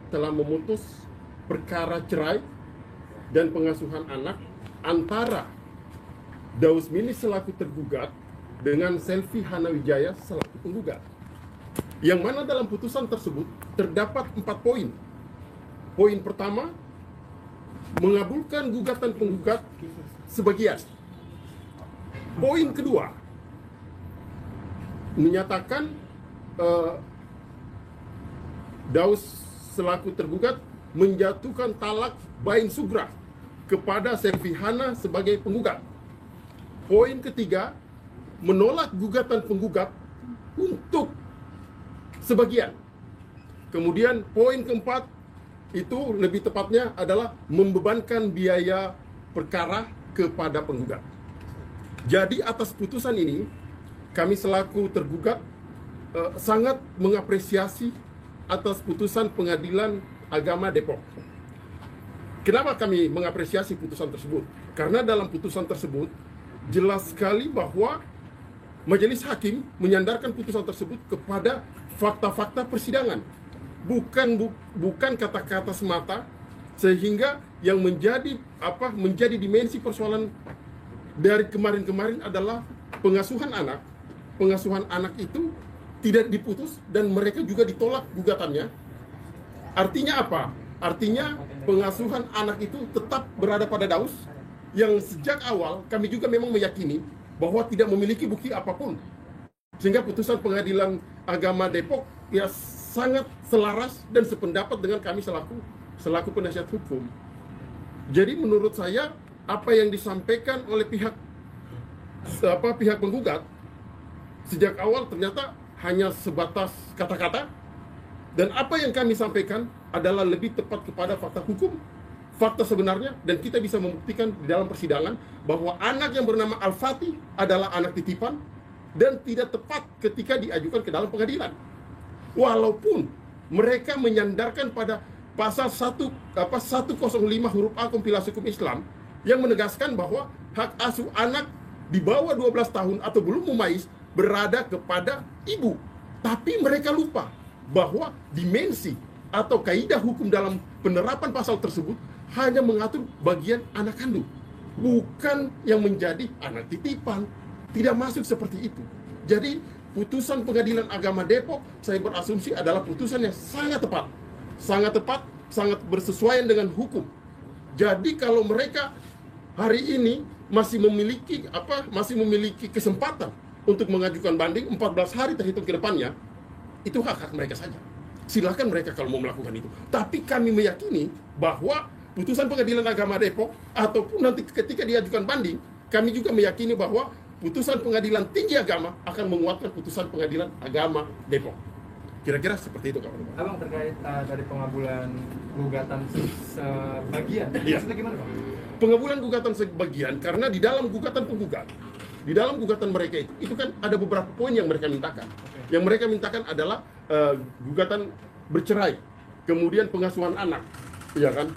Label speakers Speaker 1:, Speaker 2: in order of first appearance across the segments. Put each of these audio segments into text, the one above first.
Speaker 1: telah memutus perkara cerai dan pengasuhan anak antara Daus Mili selaku tergugat dengan Selvi Hanawijaya selaku penggugat. Yang mana dalam putusan tersebut terdapat 4 poin. Poin pertama, mengabulkan gugatan penggugat sebagian. Poin kedua, menyatakan Daus selaku tergugat menjatuhkan talak bain sugra kepada Selvi Hana sebagai penggugat. Poin ketiga, menolak gugatan penggugat untuk sebagian. Kemudian poin keempat, itu lebih tepatnya adalah membebankan biaya perkara kepada penggugat. Jadi atas putusan ini, kami selaku tergugat sangat mengapresiasi atas putusan Pengadilan Agama Depok. Kenapa kami mengapresiasi putusan tersebut? Karena dalam putusan tersebut jelas sekali bahwa majelis hakim menyandarkan putusan tersebut kepada fakta-fakta persidangan, bukan kata-kata semata, sehingga yang menjadi dimensi persoalan dari kemarin-kemarin adalah pengasuhan anak. Pengasuhan anak itu tidak diputus dan mereka juga ditolak gugatannya. Artinya apa? Artinya pengasuhan anak itu tetap berada pada Daus, yang sejak awal kami juga memang meyakini bahwa tidak memiliki bukti apapun. Sehingga putusan Pengadilan Agama Depok ya sangat selaras dan sependapat dengan kami selaku penasihat hukum. Jadi menurut saya apa yang disampaikan oleh pihak penggugat sejak awal ternyata hanya sebatas kata-kata, dan apa yang kami sampaikan adalah lebih tepat kepada fakta hukum, fakta sebenarnya, dan kita bisa membuktikan di dalam persidangan bahwa anak yang bernama Al-Fatih adalah anak titipan dan tidak tepat ketika diajukan ke dalam pengadilan. Walaupun mereka menyandarkan pada pasal 105 huruf A kompilasi hukum Islam yang menegaskan bahwa hak asuh anak di bawah 12 tahun atau belum mumayyiz berada kepada ibu. Tapi mereka lupa bahwa dimensi atau kaidah hukum dalam penerapan pasal tersebut hanya mengatur bagian anak kandung, bukan yang menjadi anak titipan. Tidak masuk seperti itu. Jadi putusan Pengadilan Agama Depok saya berasumsi adalah putusan yang sangat tepat, sangat bersesuaian dengan hukum. Jadi kalau mereka hari ini masih memiliki kesempatan untuk mengajukan banding 14 hari terhitung ke depannya, itu hak mereka saja. Silakan mereka kalau mau melakukan itu. Tapi kami meyakini bahwa putusan Pengadilan Agama Depok ataupun nanti ketika diajukan banding, kami juga meyakini bahwa putusan Pengadilan Tinggi Agama akan menguatkan putusan Pengadilan Agama Depok. Kira-kira seperti itu, kawan-kawan.
Speaker 2: Abang, terkait dari pengabulan gugatan sebagian,
Speaker 1: Iya.
Speaker 2: maksudnya gimana, Bang?
Speaker 1: Pengabulan gugatan sebagian karena di dalam gugatan penggugat, di dalam gugatan mereka itu kan ada beberapa poin yang mereka mintakan. Yang mereka mintakan adalah gugatan bercerai, kemudian pengasuhan anak, ya kan?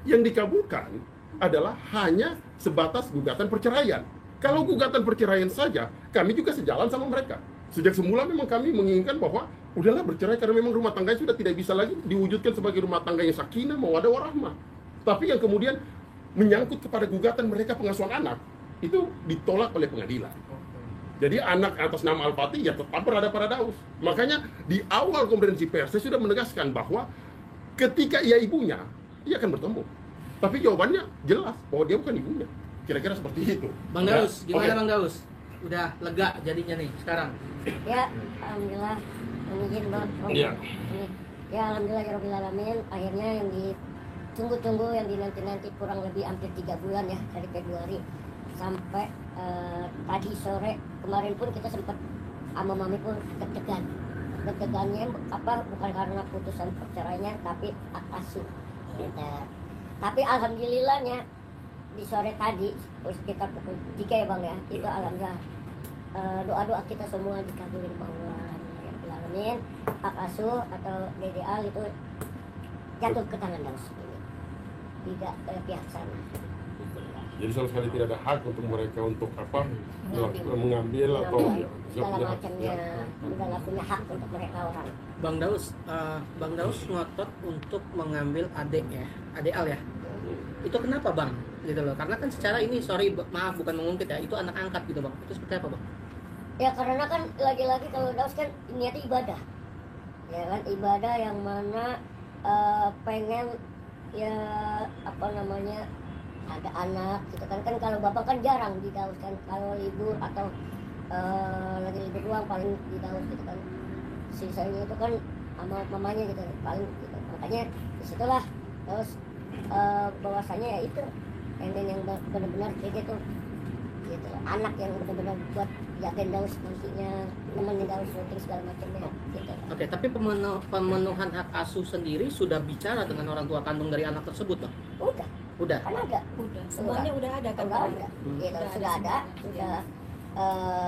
Speaker 1: Yang dikabulkan adalah hanya sebatas gugatan perceraian. Kalau gugatan perceraian saja, kami juga sejalan sama mereka. Sejak semula memang kami menginginkan bahwa udahlah bercerai karena memang rumah tangga sudah tidak bisa lagi diwujudkan sebagai rumah tangga yang sakinah, mawaddah warahmah. Tapi yang kemudian menyangkut kepada gugatan mereka pengasuhan anak, itu ditolak oleh pengadilan. Jadi anak atas nama Al-Fatih ya tetap berada pada Daus. Makanya di awal konferensi pers saya sudah menegaskan bahwa ketika ia ibunya, ia akan bertemu. Tapi jawabannya jelas bahwa dia bukan ibunya. Kira-kira seperti itu.
Speaker 3: Bang Daus, gimana
Speaker 1: Oke.
Speaker 3: Bang Daus? Udah lega jadinya nih sekarang?
Speaker 4: Ya, alhamdulillah, izin Bang.
Speaker 1: Iya.
Speaker 4: Ya, alhamdulillah ya Rabbil Alamin. Akhirnya yang ditunggu-tunggu, yang dinanti-nanti kurang lebih hampir 3 bulan ya, dari Februari sampai tadi sore kemarin pun kita sempat sama mami pun deg-degan. Deg-degannya bukan karena putusan perceraiannya, tapi hak asuh. Gitu. Tapi alhamdulillahnya di sore tadi sekitar pukul 3 ya Bang ya, itu alhamdulillah doa-doa kita semua dikabulin Allah. Alhamdulillah, hak asuh atau DDA itu jatuh ke tangan Daus ini, tidak ke pihak sana.
Speaker 1: Jadi sama sekali tidak ada hak untuk mereka untuk mengambil atau
Speaker 4: segala macamnya, udah nggak punya hak untuk mereka orang.
Speaker 3: Bang Daus ngotot untuk mengambil adik ya, adik Al ya. Itu kenapa Bang? Gitu loh. Karena kan secara ini, sorry maaf bukan mengungkit ya, itu anak angkat gitu Bang. Itu seperti apa Bang?
Speaker 4: Ya karena kan lagi-lagi kalau Daus kan niatnya ibadah, ya kan, ibadah yang mana pengen ya apa namanya ada anak gitu kan. Kan kalau bapak kan jarang di Daus kan, kalau libur atau lagi libur doang paling di Daus gitu kan, sisanya itu kan sama mamanya gitu paling gitu. Makanya disitulah Daus bahwasanya ya itu pengen yang benar-benar kayak gitu gitu, anak yang benar-benar buat jagain Daus nantinya, nemenin Daus syuting segala macamnya gitu.
Speaker 3: Oke, tapi pemenuhan hak asuh sendiri sudah bicara dengan orang tua kandung dari anak tersebut Bang? Udah.
Speaker 4: Kan ada,
Speaker 5: Udah, semuanya udah ada kan?
Speaker 4: udah ada, gitu, sudah ada, sudah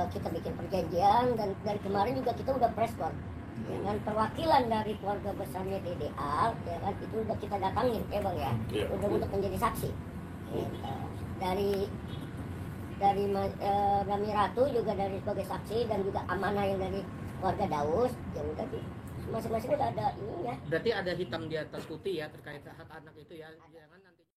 Speaker 4: kita bikin perjanjian, dan dari kemarin juga kita udah press con dengan perwakilan dari keluarga besarnya Dede Al, ya kan, itu udah kita datangin ya Bang ya,
Speaker 1: Iya.
Speaker 4: udah untuk menjadi saksi. Gitu. Dari Rami Ratu juga dari sebagai saksi, dan juga Amanah yang dari keluarga Daus, ya udah masing-masing udah ada ininya.
Speaker 3: Berarti ada hitam di atas putih ya terkait hak anak itu ya. Jangan nanti